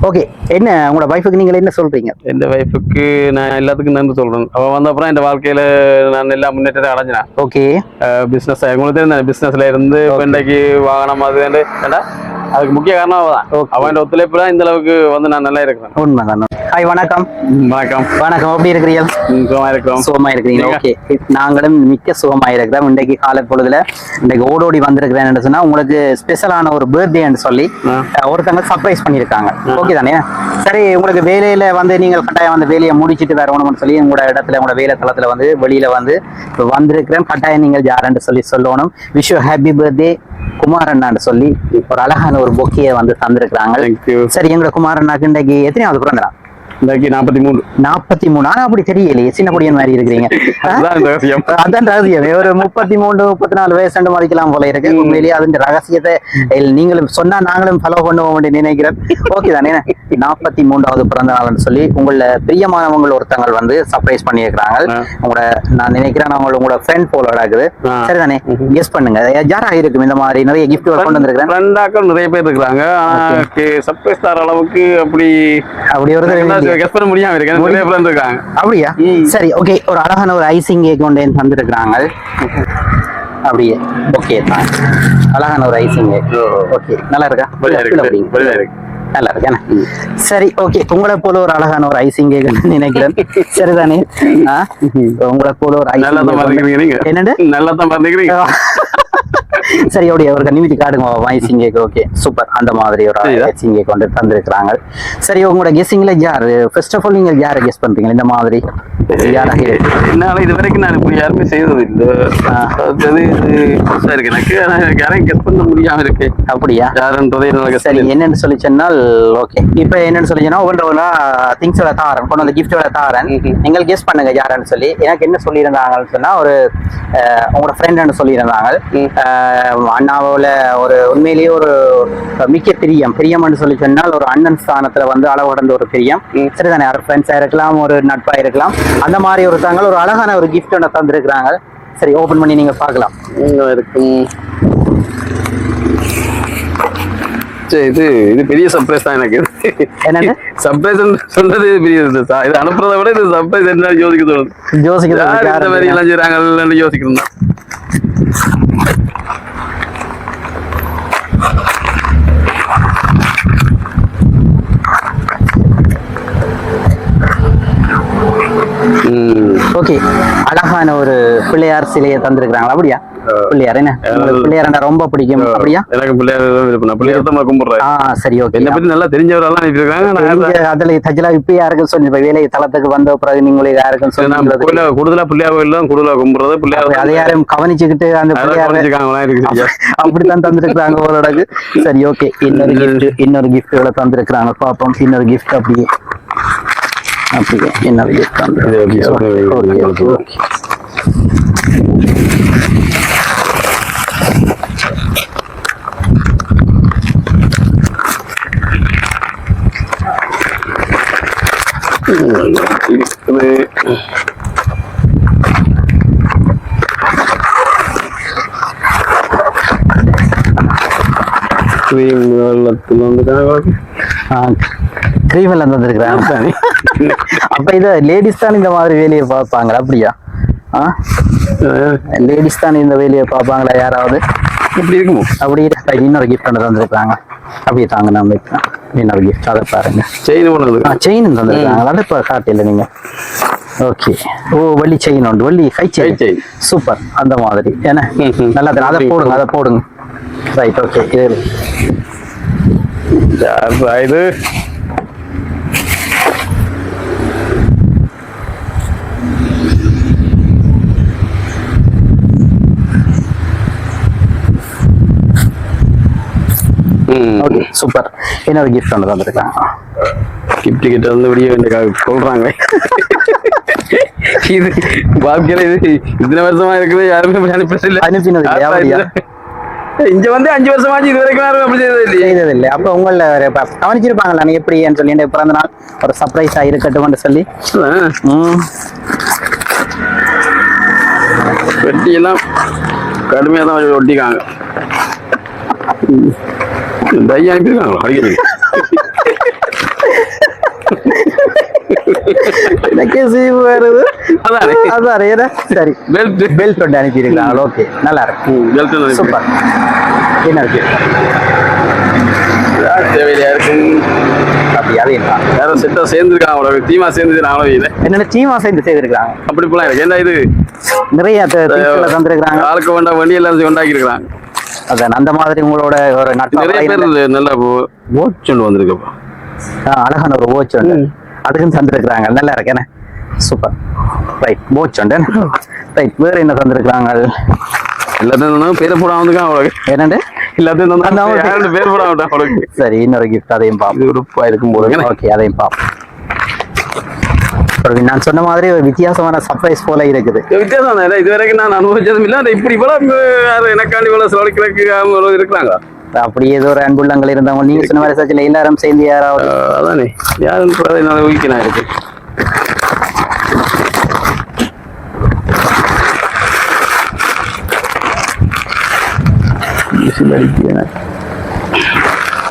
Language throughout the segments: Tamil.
ஓகே, என்ன உங்களோட வைஃபுக்கு நீங்க என்ன சொல்றீங்க? என் வைஃபுக்கு நான் எல்லாத்துக்கும் நன்றி சொல்றேன். அவ வந்த அப்புறம் என் வாழ்க்கையில நான் எல்லா முன்னேற்றத்தை அடைஞ்சினேன். ஓகே, பிசினஸ் உங்களுக்கு தெரியும், பிசினஸ்ல இருந்து இன்றைக்கு வாகனம் அது ஏண்டா அதுக்கு முக்கிய காரணம் அவதான். அவன் ஒத்துழைப்பு தான் இந்த அளவுக்கு வந்து நான் நல்லா இருக்கிறேன். உண்மைதான். ஹாய், வணக்கம். வணக்கம். வணக்கம், எப்படி இருக்கிறீர்கள்? சுகமா இருக்கிறோம். சுகமா இருக்கிறீங்க? ஓகே, நாங்களும் மிக்க சுகமா இருக்கிறோம். இன்றைக்கு காலை பொழுதுல இன்றைக்கு ஓடோடி வந்திருக்கிறேன் சொன்னா உங்களுக்கு ஸ்பெஷலான ஒரு பர்த்டேன்னு சொல்லி ஒருத்தங்க சர்ப்ரைஸ் பண்ணியிருக்காங்க. ஓகே தானே? சரி, உங்களுக்கு வேலையில வந்து நீங்கள் கட்டாயம் வந்து வேலையை முடிச்சுட்டு வரணும்னு சொல்லி உங்களோட இடத்துல உங்களோட வேலை தளத்துல வந்து வெளியில வந்து வந்திருக்கிறேன். கட்டாயம் நீங்கள் யாருன்னு சொல்லி சொல்லணும். விஷ் யூ ஹாப்பி பர்த்டே குமாரண்ணான்னு சொல்லி ஒரு அழகான ஒரு பொக்கையை வந்து தந்திருக்கிறாங்க. சரி, எங்களோட குமாரண்ணாக்கு இன்றைக்கு எத்தனையாவது பிறந்தா? 43. 43. ஆனா அப்படி தெரியலையே, சின்ன பொடியன் மாதிரி இருக்கிறீங்க. அதான் ரகசியம். ஒரு 33 34 வயசு ரெண்டு மதிக்கலாம் போல இருக்கு. உண்மையிலேயே அதன் ரகசியத்தை நீங்களும் சொன்னா நாங்களும் ஃபாலோ பண்ணுவோம் நினைக்கிறேன். ஓகே தானே? 43வது பிறந்த நாள்னு சொல்லி உங்கள பிரியமானவங்க ஒருத்தங்க வந்து சர்ப்ரைஸ் பண்ணியிருக்கிறாங்க. உங்களோட நான் நினைக்கிறேன் உங்களோட ஃப்ரெண்ட் போல இருக்குது. சரிதானே? கெஸ் பண்ணுங்க யாராக இருக்கும். இந்த மாதிரி நிறைய கிஃப்ட் கொண்டு வந்திருக்கிறேன். ஃப்ரெண்டாக்கள் நிறைய பேர் இருக்கிறாங்க. சர்ப்ரைஸ் தர அளவுக்கு அப்படி ஒரு அப்படியா? சரி, ஓகே. ஒரு அழகான ஒரு ஐசிங் கேக் கொண்டு தந்திருக்கிறாங்க. அப்படியே ஓகே தான். அழகான ஒரு ஐசிங் கேக். ஓகே, நல்லா இருக்கா? நல்லா இருக்கேன். சரி, ஓகே. உங்களை போல ஒரு அழகான ஒரு ஐசிங் கேக் நினைக்கிறேன். சரிதானே? உங்களை போல ஒரு என்னண்டு நல்லா தான் பாத்துக்கிறீங்க. சரி, அப்படியே ஒரு நிமித்தி காட்டுங்க ஐசிங் கேக். Okay, super. அந்த மாதிரி ஒரு ஐசிங் கேக் கொண்டு தந்திருக்கிறாங்க. சரி, உங்களோட கெஸ்ஸிங்ல யாரு ஃபர்ஸ்ட் ஆஃப் ஆல் நீங்க யாரை கெஸ் பண்றீங்க? இந்த மாதிரி யாராக என்னால இது வரைக்கும் நான் இப்படி யாருமே செய்தது இல்லை. எனக்கு யாரையும் கெஸ் பண்ண முடியாம இருக்கு. அப்படியா? யாருன்றதே சரி, என்னன்னு சொல்லி சொன்னால் ஓகே. இப்போ என்னன்னு சொல்லி சொன்னா ஒவ்வொன்றா திங்ஸோட தாரன் கொண்டு வந்து கிஃப்டோட தாரன் நீங்கள் கெஸ் பண்ணுங்க யாருன்னு சொல்லி. எனக்கு என்ன சொல்லியிருந்தாங்கன்னு சொன்னா ஒரு உங்களோட ஃப்ரெண்டுன்னு சொல்லியிருந்தாங்க. அண்ணாவோல ஒரு உண்மையிலேயே ஒரு மிக்க பிரியம்னு சொல்லி சொன்னால் ஒரு அண்ணன் ஸ்தானத்துல வந்து அளவு கடந்த ஒரு பிரியம். சரிதானே? ஃப்ரெண்ட்ஸா இருக்கலாம், ஒரு நட்பா இருக்கலாம். அந்த மாதிரி ஒருத்தாங்க ஒரு அழகான ஒரு கிஃப்ட் ஒன்று தந்திருக்கிறாங்க. சரி, ஓபன் பண்ணி நீங்க பார்க்கலாம். இது பெரிய சர்ப்ரைஸ் தான் எனக்கு. என்னது சர்ப்ரைஸ் சொல்றது பெரிய இது அனுப்புறதை விட இது சர்ப்ரைஸ் என்ன யோசிக்க தோணுது. இந்த மாதிரி எல்லாம் செய்யறாங்கன்னு யோசிக்கணும். ஓகே, அழகான ஒரு பிள்ளையார் சிலையை தந்திருக்கிறாங்களா? அப்படியா? பிள்ளையார் என்ன பிள்ளையார் ரொம்ப பிடிக்கும். அப்படியா? எனக்கு பிள்ளையார் தான் கும்பிடுறேன். சரி, ஓகே. என்ன பத்தி நல்லா தெரிஞ்சவரெல்லாம் இருக்காங்க. அதுல தஜலா இப்ப யாருக்கும் சொல்லி வேலை தளத்துக்கு வந்த பிறகு நீங்களே யாருக்கும் சொல்லி கூடுதலா பிள்ளையார் கோயில் தான் கூடுதலா கும்பிடுறது. பிள்ளையார் அதை யாரும் கவனிச்சுக்கிட்டு அந்த அப்படித்தான் தந்திருக்கிறாங்க ஓரளவுக்கு. சரி, ஓகே. இன்னொரு கிஃப்ட் தந்திருக்கிறாங்க. பாப்போம் இன்னொரு கிஃப்ட். அப்படியே இன்னொரு கிஃப்ட் கிரீம் எல்லாம் தந்திருக்கிறாங்க. அப்ப இத லேடிஸ் தான் இந்த மாதிரி வேலையை பார்ப்பாங்களா? அப்படியா? லேடிஸ் தான் இந்த வேலையை பார்ப்பாங்களா யாராவது? இப்படி இருக்குமோ? அப்படி இன்னொரு கிஃப்ட் ஒன்று தந்திருக்காங்க. அப்படியே தாங்க நம்ம இன்னொரு கிஃப்ட். அதை பாருங்க. செயின் தந்திருக்காங்க. அதை இப்போ காட்டில நீங்க. ஓகே. ஓ, வள்ளி செயின் உண்டு. வள்ளி கை செயின். சூப்பர். அந்த மாதிரி ஏன்னா நல்லா அதை போடுங்க. Right, okay. இது ஓகே, சூப்பர். இன்னொரு கிஃப்ட் ஒன்று தந்திருக்காங்க. கிஃப்ட் கிட்ட வந்து வெளியே சொல்றாங்க. இது வாழ்க்கையில இது இத்தனை வருஷமா இருக்குது. யாருமே அனுப்பினது இங்க வந்து 5 வருஷமாச்சு இது வரைக்கும் அப்படி செய்ததில்லை. அப்ப உங்கள கவனிச்சிருப்பாங்களா எப்படின்னு சொல்லி பிறந்த நாள் ஒரு சர்ப்ரைஸா இருக்கட்டும் சொல்லி வெட்டி எல்லாம் கடுமையா தான் ஒட்டிக்காங்க. டையா அனுப்பியிருக்காங்களா? எனக்கே சீவு வருது. அதானே. அதான் ஏதா சரி பெல்ட் பெல்ட் ஒன்று அனுப்பியிருக்காங்க. ஓகே நல்லா இருக்கு. Belt super. என்ன இருக்கு தேவையா இருக்கு. அப்படி அது என்ன யாரும் செட்டா சேர்ந்துருக்காங்க, அவ்வளோ டீமா சேர்ந்துருக்காங்களோ இல்லை என்னென்ன சீமா சேர்ந்து செய்திருக்காங்க. அப்படி போலாம் இருக்கு. ஏன்னா இது நிறைய தந்திருக்கிறாங்க. ஆளுக்கு வேண்டாம் வண்டி எல்லாம் உண்டாக்கி இருக்கிறாங்க. அதான் அந்த மாதிரி உங்களோட ஒரு நிறைய பேர் நல்ல வாட்ச் ஒன்று வந்திருக்கப்பா. அழகான ஒரு வாட்ச் உண்டு, அதுக்கும் தந்திருக்கிறாங்க. நல்லா இருக்கேனே. சூப்பர். ரைட் வாட்ச் உண்டு. ரைட் வேற என்ன தந்திருக்கிறாங்க. எல்லாத்தையும் பேரை போடாம வந்துருக்கான் அவளுக்கு. என்னண்டு எல்லாத்தையும் பேர் போடாம விட்டான் அவளுக்கு. சரி இன்னொரு கிஃப்ட் அதையும் பாப்போம். உறுப்பா இருக்கும் போது ஓகே அதையும் பாப்போம். நான் சொன்ன மாதிரி ஒரு வித்தியாசமான சர்ப்ரைஸ் போல இருக்குது. வித்தியாசம் தான். இது வரைக்கும் நான் அனுபவிச்சதும் இல்லை. இப்படி போல எனக்காண்டி போல செலவழிக்கிறதுக்கு இருக்கிறாங்க. அப்படி ஏதோ ஒரு அன்புள்ளங்கள் இருந்தவங்க நீங்க சொன்ன மாதிரி சச்சில எல்லாரும் சேர்ந்து யாராவது அதானே யாருன்னு என்னால ஊக்கினா இருக்கு.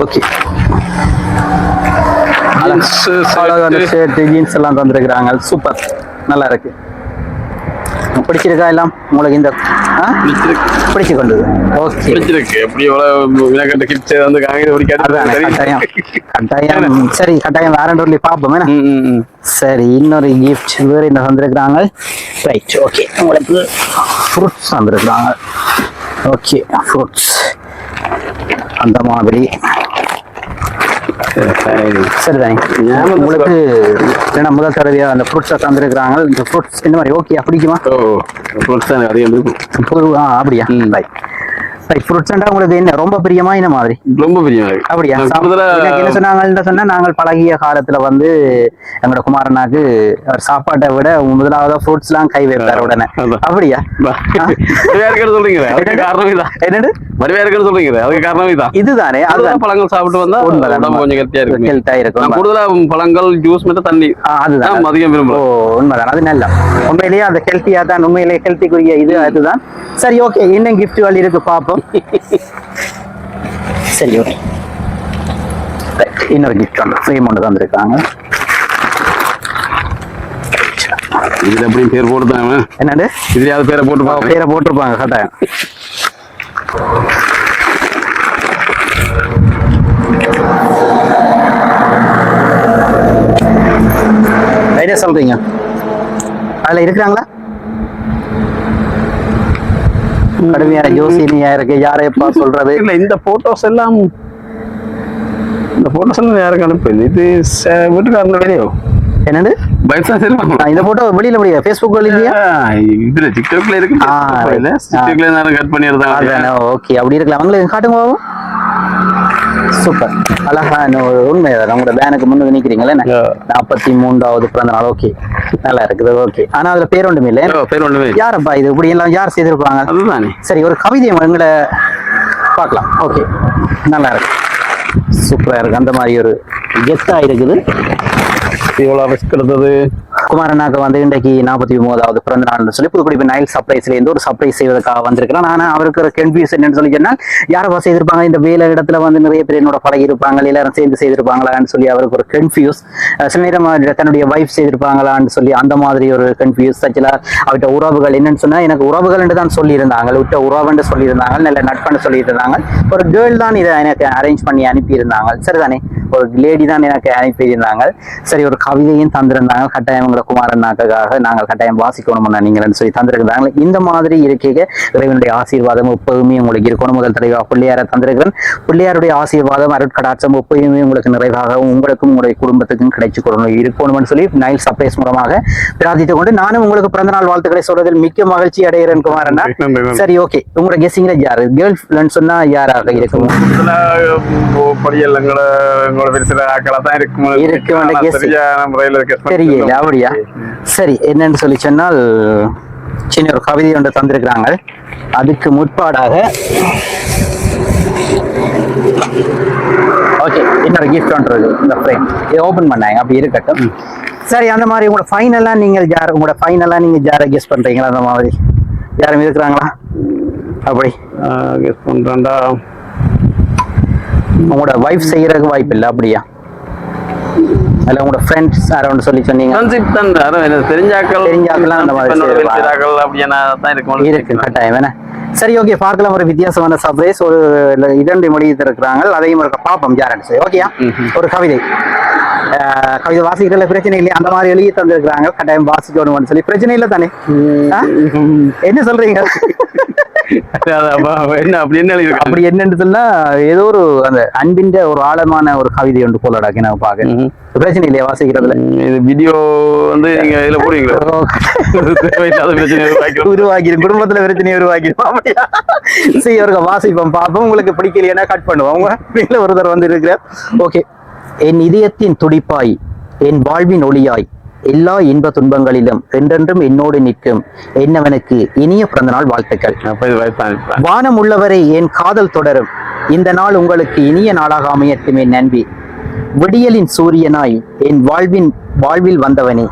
ஓகே ஜீன்ஸ் எல்லாம் தந்திருக்கிறாங்க. சூப்பர் நல்லா இருக்கு. பிடிச்சிருக்கா எல்லாம் உங்களுக்கு? இந்த பிடிச்சு கொண்டது. ஓகே பிடிச்சிருக்கு. எப்படி எவ்வளவு வினக்கட்ட கிட்ஸ் வந்து கட்டாயம் கட்டாயம். சரி கட்டாயம் வேற சொல்லி பார்ப்போம். சரி இன்னொரு கிஃப்ட் வேற என்ன தந்திருக்கிறாங்க. ரைட் ஓகே உங்களுக்கு ஃப்ரூட்ஸ் தந்திருக்கிறாங்க. ஓகே ஃப்ரூட்ஸ் அந்த மாதிரி. சரிதானே உங்களுக்கு ஏன்னா முதல் தடவையா அந்த ஃப்ரூட்ஸை தந்துருக்குறாங்க. இந்த ஃப்ரூட்ஸ் இந்த மாதிரி ஓகே பிடிக்குமா? ஃப்ரூட்ஸ் தான் அதிகம் இருக்கும். அப்படியா? ரைட் ஃப்ரூட்ஸ்ண்டா உங்களுக்கு என்ன ரொம்ப பிரியமா? என்ன மாதிரி ரொம்ப பிரியமா இருக்கு. அப்படியா? என்ன சொன்னாங்கன்னு சொன்னா நாங்கள் பழகிய காலத்துல வந்து எங்களோட குமாரனாக்கு சாப்பாட்டை விட முதலாவது ஃப்ரூட்ஸ் எல்லாம் கை வைப்பார் உடனே. அப்படியா? சொல்றீங்க காரணம் இதான். என்னது வருவாருன்னு சொல்றீங்க அதுக்கு காரணம் இதான். இதுதானே அதுதான் பழங்கள் சாப்பிட்டு வந்தா கொஞ்சம் ஹெல்த்தியா இருக்கும். கூடுதலா பழங்கள் ஜூஸ் மட்டும் தண்ணி அதுதான் அதிகம் விரும்புறோம். உண்மைதான். அது நல்லா உண்மையிலேயே அந்த ஹெல்த்தியா தான். உண்மையிலேயே ஹெல்த்திக்குரிய இது அதுதான். சரி ஓகே இன்னும் கிஃப்ட்கள் இருக்கு பார்ப்போம். சரி ஓகே இன்னொரு கிஃப்ட் ஒன்று ஃப்ரேம் ஒன்று தந்திருக்காங்க. இதுல எப்படி பேர் போட்டுதாங்க? என்னது இதுலயாவது பேரை போட்டுருப்பாங்க. பேரை போட்டிருப்பாங்க கட்டாயம். ஐடியா சொல்றீங்க அதுல இருக்கிறாங்களா? கடுமையான யோசனையா இருக்கு. யாரையப்பா சொல்றது? இல்ல இந்த போட்டோஸ் எல்லாம் யாருக்கு அனுப்புது? இது வீட்டுக்காரன வேலையோ? என்னது இந்த போட்டோ வெளியில முடியா? Facebook இல்லையா? இதுல டிக்டாக்ல இருக்கு. டிக்டாக்ல நான் கட் பண்ணிருந்தாங்க. ஓகே அப்படி இருக்கலாம். அவங்களுக்கு காட்டுங்க பாவம். சூப்பர் அழகான ஒரு உண்மைதான். உங்களோட பேனுக்கு முன்னுக்கு நிக்கிறீங்களே 43வது பிறந்த நாள். ஓகே நல்லா இருக்குது. ஓகே ஆனா அதுல பேர் ஒன்றுமே இல்லை. பேர் ஒன்றுமே யாரப்பா இது இப்படி எல்லாம் யார் செய்திருப்பாங்க? அதுதானே. சரி ஒரு கவிதை எங்களை பார்க்கலாம். ஓகே நல்லா இருக்கு. சூப்பரா இருக்கு. அந்த மாதிரி ஒரு கெத்தா இருக்குது. எவ்வளவு ரிஸ்க் எடுத்தது. குமாரனாக்கு வந்து இன்றைக்கு 43வது பிறந்த நாள்னு சொல்லி புதுக்குடி நைல் சர்ப்ரைஸ்ல இருந்து ஒரு சர்ப்ரைஸ் செய்வதற்காக வந்திருக்கிறேன். ஆனா அவருக்கு ஒரு கன்ஃபியூஸ் என்னன்னு சொல்லி சொன்னால் யாரப்பா செய்திருப்பாங்க இந்த வேலை இடத்துல வந்து நிறைய பேர் என்னோட பழகி இருப்பாங்க எல்லாரும் சேர்ந்து செய்திருப்பாங்களான்னு சொல்லி அவருக்கு ஒரு கன்ஃபியூஸ். சில நேரம் தன்னுடைய வைஃப் செய்திருப்பாங்களான்னு சொல்லி அந்த மாதிரி ஒரு கன்ஃபியூஸ். ஆக்சுவலா அவர்கிட்ட உறவுகள் என்னன்னு சொன்னா எனக்கு உறவுகள் என்று தான் சொல்லியிருந்தாங்க. விட்ட உறவுன்னு சொல்லியிருந்தாங்க. நல்ல நட்புன்னு சொல்லியிருந்தாங்க. ஒரு கேர்ள் தான் இதை எனக்கு அரேஞ்ச் பண்ணி அனுப்பியிருந்தாங்க. சரிதானே ஒரு லேடி தான் எனக்கு அனுப்பியிருந்தாங்க. சரி ஒரு கவிதையும் தந்திருந்தாங்க. கட்டாயம் குமாரனாக்காக நாங்கள் கட்டாயம் வாசிக்கணும்னா நீங்கள்னு சொல்லி தந்திருக்கிறாங்க. இந்த மாதிரி இருக்கைக இறைவனுடைய ஆசீர்வாதம் எப்போதுமே உங்களுக்கு இருக்கணும். முதல் தடவை பிள்ளையாரை தந்திருக்கிறேன். பிள்ளையாருடைய ஆசீர்வாதம் அருட்கடாட்சம் எப்போதுமே உங்களுக்கு நிறைவாக உங்களுக்கும் உங்களுடைய குடும்பத்துக்கும் கிடைச்சு இருக்கணும்னு சொல்லி நைல் சர்ப்ரைஸ் மூலமாக பிரார்த்தித்துக் கொண்டு நானும் உங்களுக்கு பிறந்த நாள் வாழ்த்துக்களை சொல்றதில் மிக்க மகிழ்ச்சி அடைகிறேன் குமாரண்ணா. சரி ஓகே உங்களோட கெஸ்ஸிங்ல யாரு கேர்ள் ஃப்ரெண்ட் சொன்னா யாராக இருக்கும்? தெரியல. அப்படியா? சரி என்னன்னு சொல்லி சொன்னால் சின்ன ஒரு கவிதை ஒன்று தந்திருக்கிறாங்க. அதுக்கு முற்பாடாக ஓகே இன்னொரு கிஃப்ட் ஒன்று இந்த ஃப்ரேம் இதை ஓபன் பண்ணாங்க. அப்படி இருக்கட்டும். சரி அந்த மாதிரி உங்களோட ஃபைனலா நீங்க யாரை கெஸ் பண்றீங்களா? அந்த மாதிரி யாரும் இருக்கிறாங்களா? அப்படி கெஸ் பண்றேன்டா. உங்களோட வைஃப் செய்யறதுக்கு வாய்ப்பு இல்லை. அப்படியா? அதுல உங்களோட ஃப்ரெண்ட்ஸ் அரௌண்ட் சொல்லி சொன்னீங்க. ஃப்ரெண்ட்ஷிப் தான் யாரும் எனக்கு தெரிஞ்சாக்கள் அந்த மாதிரி தெரிஞ்சாக்கள் அப்படின்னா தான் இருக்கு கட்டாயம் என்ன. சரி ஓகே, பார்க்கலாம் ஒரு வித்தியாசமான சர்ப்ரைஸ். ஒரு 2 மொழி இருக்கிறாங்க, அதையும் ஒரு பார்ப்போம் யாருன்னு சொல்லி. ஓகேயா, ஒரு கவிதை கவிதை வாசிக்கிறதுல பிரச்சனை இல்லையா? அந்த மாதிரி எழுதி தந்திருக்கிறாங்க, கட்டாயம் வாசிக்கணும்னு சொல்லி பிரச்சனை இல்லை தானே? என்ன சொல்றீங்க? அப்படி என்னன்னு சொன்னா ஏதோ ஒரு அந்த அன்பின் ஒரு ஆழமான ஒரு கவிதை ஒன்று போலடாக்கி நான் பாக்க பிரச்சனை இல்லையா வாசிக்கிறதுல? இது வீடியோ வந்து நீங்க இதுல போடுவீங்களா? உருவாக்கிடும் குடும்பத்துல பிரச்சனையை உருவாக்கிடும். சரி ஒரு வாசிப்போம் பார்ப்போம். உங்களுக்கு பிடிக்கலையா கட் பண்ணுவோம். உங்க வீட்டுல ஒருத்தர் வந்து இருக்கிறார். ஓகே. என் இதயத்தின் துடிப்பாய், என் வாழ்வின் ஒளியாய், எல்லா இன்ப துன்பங்களிலும் என்றென்றும் என்னோடு நிற்கும் என்னவனுக்கு இனிய பிறந்தநாள் வாழ்த்துக்கள். வானம் உள்ளவரை என் காதல் தொடரும், இந்த நாள் உங்களுக்கு இனிய நாளாக அமையட்டும் என் நண்பி. விடியலின் சூரியனாய் என் வாழ்வில் வந்தவனே,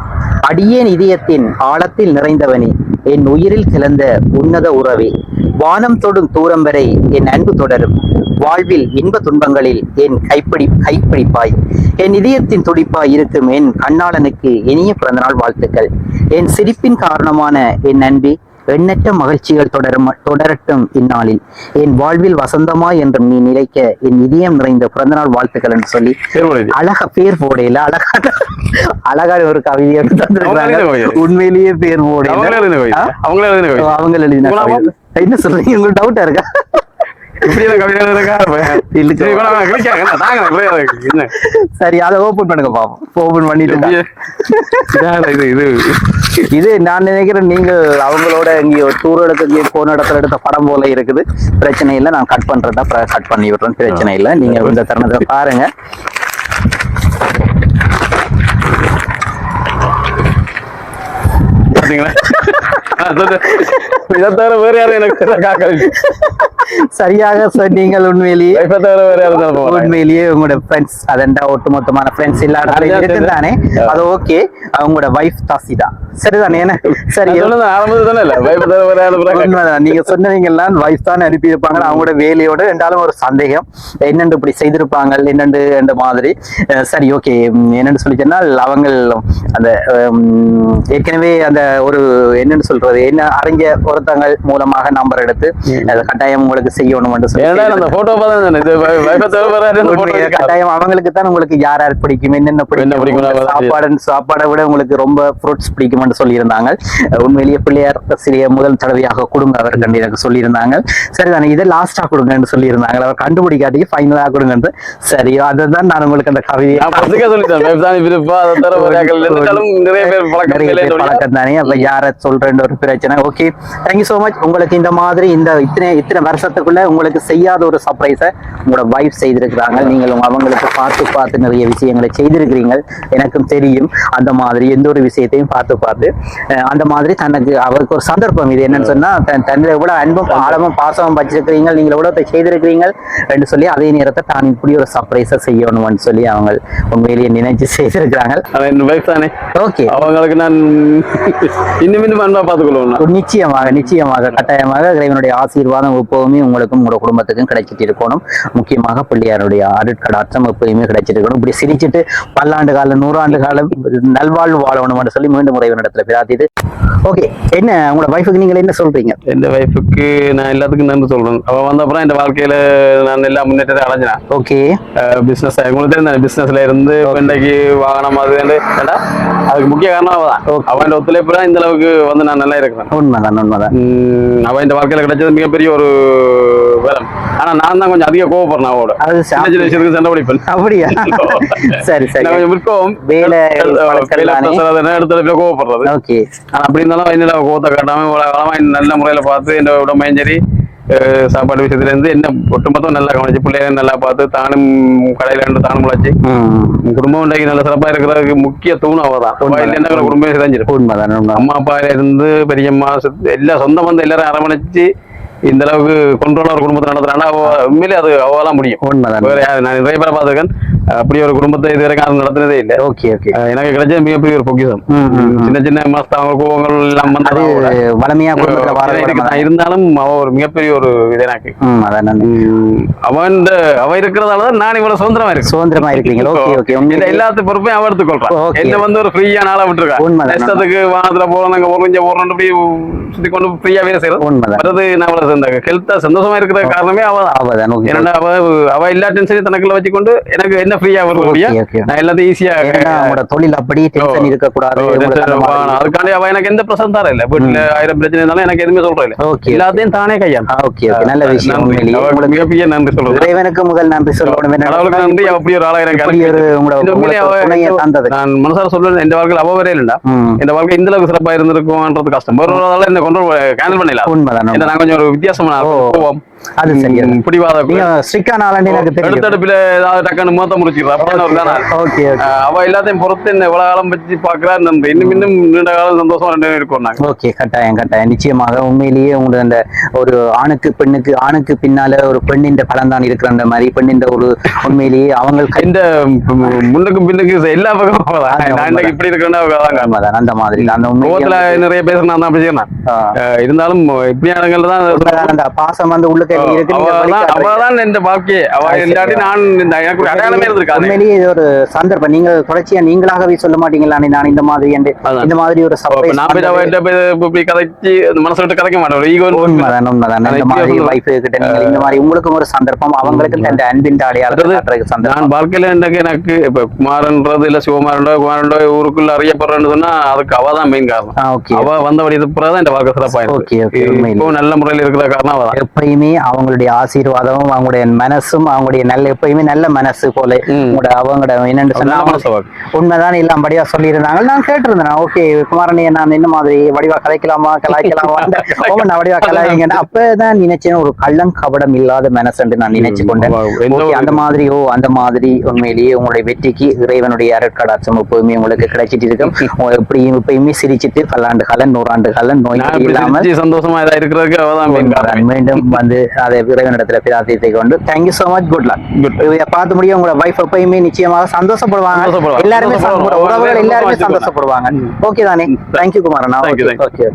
அடியேன் இதயத்தின் ஆழத்தில் நிறைந்தவனே, என் உயிரில் கிளந்த உன்னத உறவே, வானம் தொடும் தூரம் வரை என் அன்பு தொடரும், வாழ்வில் இன்ப துன்பங்களில் என் கைப்பிடிப்பாய், என் இதயத்தின் துடிப்பாய் இருக்கும் என் கண்ணாளனுக்கு இனிய பிறந்தநாள் வாழ்த்துக்கள். என் சிரிப்பின் காரணமான என் அன்பி, எண்ணற்ற மகிழ்ச்சிகள் தொடரட்டும் இந்நாளில், என் வாழ்வில் வசந்தமாய் என்றும் நீ நிலைக்க என் இதயம் நிறைந்த பிறந்தநாள் வாழ்த்துக்கள் என்று சொல்லி அழகா பேர் போடையில அழகான ஒரு கவிதையை தந்திருக்கிறாங்க. உண்மையிலேயே பேர் போடையில அவங்க எழுதின. என்ன சொல்றீங்க? உங்களுக்கு டவுட்டா இருக்கா? சரி, அதை ஓபன் பண்ணுங்க பாப்போம். ஓபன் பண்ணிட்டு இது நான் நினைக்கிறேன் நீங்கள் அவங்களோட எங்கேயோ டூர் எடுக்க போன இடத்துல எடுத்த படம் போல இருக்குது. பிரச்சனை இல்லை, நான் கட் பண்றதா கட் பண்ணி விடுறேன். பிரச்சனை இல்லை, நீங்க இந்த தருணத்தை பாருங்க. சரியாக சொன்னீங்கள். உண்மையிலேயே உங்களோட ஃப்ரெண்ட்ஸ் அதெண்டா ஒட்டுமொத்தமான ஃப்ரெண்ட்ஸ் இல்லாத இருக்குதானே? அது ஓகே. அவங்களோட வைஃப் தாசிதா சரிதானே? என்ன சரி, உண்மைதான். நீங்க சொன்னீங்கல்லாம் வைஃப் தான் அனுப்பியிருப்பாங்க. அவங்களோட வேலையோட ரெண்டாலும் ஒரு சந்தேகம் என்னென்று இப்படி செய்திருப்பாங்க என்னென்று என்ற மாதிரி. சரி ஓகே, என்னென்னு சொல்லி சொன்னால் அவங்க அந்த ஏற்கனவே அந்த ஒரு என்னன்னு சொல்றது என்ன அறிஞ்ச ஒருத்தங்கள் மூலமாக நம்பர் எடுத்து கட்டாயம் உங்களுக்கு செய்யணும் கட்டாயம் அவங்களுக்கு தான் உங்களுக்கு யார் யார் பிடிக்கும் என்னென்ன பிடிக்கும் சாப்பாடை விட உங்களுக்கு ரொம்ப ஃப்ரூட்ஸ் பிடிக்கும் என்று சொல்லியிருந்தாங்க. உண்மையிலேயே பிள்ளையார் சிறிய முதல் தடவையாக கொடுங்க அவர் கண்டு எனக்கு சொல்லியிருந்தாங்க. சரிதானே, இதை லாஸ்டா கொடுங்கன்னு சொல்லியிருந்தாங்க. அவர் கண்டுபிடிக்காட்டி ஃபைனலா கொடுங்க. சரி, அதுதான் நான் உங்களுக்கு அந்த கவிதையை பழக்கம் தானே. அப்ப யார சொல்றேன்னு ஒரு பிரச்சனை. Okay, thank you so much. உங்களுக்கு இந்த மாதிரி இந்த இத்தனை வருஷத்துக்குள்ள உங்களுக்கு செய்யாத ஒரு சர்ப்ரைஸை உங்களோட வைஃப் செய்திருக்கிறாங்க. நீங்களும் அவங்களுக்கு பார்த்து நிறைய விஷயங்களை செய்திருக்கிறீங்க. எனக்கும் தெரியும் அந்த மாதிரி எந்த ஒரு விஷயத்தையும் பார்த்து அந்த மாதிரி தனக்கு அவருக்கு ஒரு சந்தர்ப்பம். இது என்னன்னு சொன்னா தன்னை எவ்வளவு அன்பும் ஆழமும் பாசமும் வச்சிருக்கிறீங்க, நீங்கள் எவ்வளவு செய்திருக்கிறீங்க என்று சொல்லி அதே நேரத்தை தான் இப்படி ஒரு சர்ப்ரைஸை செய்யணும்னு சொல்லி அவங்க உண்மையிலேயே நினைச்சு செய்திருக்கிறாங்க. ஓகே, அவங்களுக்கு நான் இன்னும் அன்பா பார்த்துக்கொள்வோம். நிச்சயமாக கட்டாயமாக இறைவனுடைய ஆசீர்வாதம் எப்போதுமே உங்களுக்கும் உங்களோட குடும்பத்துக்கும் கிடைச்சிட்டு இருக்கணும். முக்கியமாக பிள்ளையாருடைய அருட்கடாட்சம் எப்போதுமே கிடைச்சிட்டு இருக்கணும். இப்படி சிரிச்சிட்டு பல்லாண்டு காலம் 100 ஆண்டு காலம் நல்வாழ்வு வாழணும்னு சொல்லி மீண்டும் இறைவனிடத்துல பிரார்த்திட்டு. ஓகே, என்ன உங்களோட வைஃபுக்கு நீங்க என்ன சொல்றீங்க? எந்த வைஃபுக்கு நான் எல்லாத்துக்கும் நன்றி சொல்றேன். அவ வந்த அப்புறம் இந்த வாழ்க்கையில நான் எல்லா முன்னேற்றத்தை அடைஞ்சேன். ஓகே, பிசினஸ் உங்களுக்கு தெரிந்த பிசினஸ்ல இருந்து இன்றைக்கு வாகனம் அது அதுக்கு முக்கிய காரணம் அவதான். அவன் ஒத்துழைப்பு தான் இந்த அளவுக்கு வந்து நான் நல்லா இருக்கிறேன். உண்மைதான். அவன் இந்த வாழ்க்கையில கிடைச்சது மிகப்பெரிய ஒரு வேலை. ஆனா நான் தான் கொஞ்சம் அதிக கோவப்படுறேன் அவளோட. சண்டை பிடிப்பேன். அப்படியா? சரி, கொஞ்சம் விற்கவும் இடத்துல கோவப்படுறது. ஓகே, ஆனா அப்படி இருந்தாலும் என்ன கோவத்தை காட்டாம நல்ல முறையில பார்த்து இந்த உடம்பையும் சரி சாப்பாடு விஷயத்துல இருந்து என்ன ஒட்டுமொத்தம் நல்லா கவனிச்சு பிள்ளைங்க நல்லா பார்த்து தானும் கடையில இருந்து தானும் முளைச்சு குடும்பம் இன்றைக்கு நல்ல சிறப்பா இருக்கிறதுக்கு முக்கிய தூண் அவதான். என்ன குடும்பம் செஞ்சிருக்கும். அம்மா அப்பா இருந்து பெரியம்மா எல்லா சொந்த பந்தம் எல்லாரும் அரவணைச்சு இந்த அளவுக்கு கொண்டோட ஒரு குடும்பத்தை நடத்துறாங்கன்னா உண்மையிலே அது அவலாம் முடியும். உண்மைதான். வேற நான் நிறைய பேரை பார்த்திருக்கேன், அப்படி ஒரு குடும்பத்தை இது வரைக்கும் அது நடத்தினதே இல்லை. Okay okay. எனக்கு கிடைச்சது மிகப்பெரிய ஒரு பொக்கிஷம். சின்ன சின்ன மஸ்தாங்க கோவங்கள் எல்லாம் அது வளமையா குடும்பத்துல வார இருந்தாலும் அவ ஒரு மிகப்பெரிய ஒரு இது எனக்கு. அவ இருக்கிறதாலதான் நான் இவ்வளவு சுதந்திரமா இருக்கீங்க. Okay okay. எல்லாத்து பொறுப்பையும் அவ எடுத்துக்கொள்றான். என்ன வந்து ஒரு ஃப்ரீயா நாளா விட்டுருக்கான். இஷ்டத்துக்கு வானத்துல போறாங்க போறோம் அப்படி சுத்தி கொண்டு ஃப்ரீயா வேலை செய்யறது. நான் ஹெல்த்தா சந்தோஷமா இருக்கிற காரணமே அவதான். ஏன்னா அவ எல்லா டென்ஷனையும் தனக்குள்ள வச்சுக்கொண்டு எனக்கு என்ன ஃப்ரீயா வருது. நான் எல்லாத்தையும் ஈஸியா தொழில் அப்படி டென்ஷன் இருக்க கூடாது. அதுக்காண்டி அவ எனக்கு எந்த பிரச்சனை தர இல்ல. வீட்டுல 1000 பிரச்சனை இருந்தாலும் எனக்கு எதுவுமே சொல்றேன் இல்ல. எல்லாத்தையும் தானே கையா. நல்ல விஷயம். மிகப்பெரிய நன்றி சொல்றேன். இறைவனுக்கு முதல் நன்றி சொல்லணும். நன்றி. அப்படி ஒரு 1000 நான் மனசார சொல்றேன். இந்த வாழ்க்கையில் அவ வரையில இல்ல. இந்த வாழ்க்கை இந்த அளவுக்கு சிறப்பா இருந்திருக்கும்ன்றது கஷ்டம். ஒரு நாள் இந்த கொண்டு கேன்சல் பண்ணல. உண்மைதான். நான் கொஞ்சம் ஒரு வித்தியாசமான போவோம். அது சரியா பிடிவாத ஸ்ட்ரிக்டான ஆளு எனக்கு தெரியும். எடுத்தடுப்புல ஏதாவது டக்குன்னு மூத்த முடிச்சிடுறா. ஓகே. அவ எல்லாத்தையும் பொறுத்து என்ன இவ்வளவு காலம் வச்சு பாக்குறா. இன்னும் நீண்ட காலம் சந்தோஷம் 2 பேரும் இருக்கோம். ஓகே. கட்டாயம் நிச்சயமாக. உண்மையிலேயே உங்களுக்கு அந்த ஒரு ஆணுக்கு பின்னால ஒரு பெண்ணின் பலம் தான் இருக்கிற அந்த மாதிரி பெண்ணின் ஒரு உண்மையிலேயே அவங்களுக்கு இந்த முன்னுக்கு பின்னுக்கு எல்லா பக்கமும் இப்படி இருக்கிறேன். அந்த மாதிரி அந்த உண்மையில நிறைய பேர் நான் தான் அப்படி செய்யணும். இருந்தாலும் இப்படி இடங்கள்ல தான் அந்த பாசம் வந்து உள்ளுக்கு அவதான் இந்த வாழ்க்கையே. அவ இல்லாட்டி நான் எனக்கு அடையாளமே இருந்திருக்காது. உண்மையிலேயே இது ஒரு சந்தர்ப்பம். நீங்க தொடர்ச்சியா நீங்களாகவே சொல்ல மாட்டீங்களா நான் இந்த மாதிரி இந்த மாதிரி ஒரு சர்ப்ரைஸ் கதைச்சு மனசு விட்டு கதைக்க மாட்டேன். உண்மைதான். இந்த மாதிரி வைஃப் கிட்ட நீங்க இந்த மாதிரி உங்களுக்கும் ஒரு சந்தர்ப்பம் அவங்களுக்கு அந்த அன்பின் அடையாளம். நான் வாழ்க்கையில எனக்கு இப்ப குமாரன்றது இல்ல குமாரண்டோ ஊருக்குள்ள அறியப்படுறேன்னு சொன்னா அதுக்கு அவதான் மெயின் காரணம். அவ வந்தபடி இருப்பதான் இந்த வாழ்க்கை சிறப்பாயிருக்கும். நல்ல முறையில் இருக்கிற காரணம் அவதான். எப்பயுமே அவங்களுடைய ஆசீர்வாதமும் அவங்களுடைய மனசும் அவங்களுடைய எப்பயுமே நல்ல மனசு போல அவங்களோட என்னன்னு சொன்னா உண்மைதான் எல்லாம் வடிவா சொல்லி இருந்தாங்க. நான் கேட்டிருந்தேன். ஓகே குமாரனைய நான் என்ன மாதிரி வடிவா கலாய்க்கலாமா வடிவா கலாய்ங்கன்னா அப்பதான் நினைச்சேன் ஒரு கள்ளம் கபடம் இல்லாத மனசு நான் நினைச்சு கொண்டேன். அந்த மாதிரி உண்மையிலேயே உங்களுடைய வெற்றிக்கு இறைவனுடைய அருட்கடாட்சம் எப்பவுமே உங்களுக்கு கிடைச்சிட்டு இருக்கும். எப்படியும் எப்பயுமே சிரிச்சிட்டு பல்லாண்டு காலம் 100 ஆண்டு காலம் நோய் இல்லாம சந்தோஷமா இருக்கிறதுக்கு மீண்டும் வந்து அதை இறைவனிடத்துல பிரார்த்தித்தை கொண்டு thank you so much. Good luck. பார்த்து முடியும் உங்களோட வைஃப் எப்பயுமே நிச்சயமாக சந்தோஷப்படுவாங்க. எல்லாருமே உறவுகள் எல்லாருமே சந்தோஷப்படுவாங்க. ஓகே தானே. தேங்க்யூ குமாரண்ணா. ஓகே.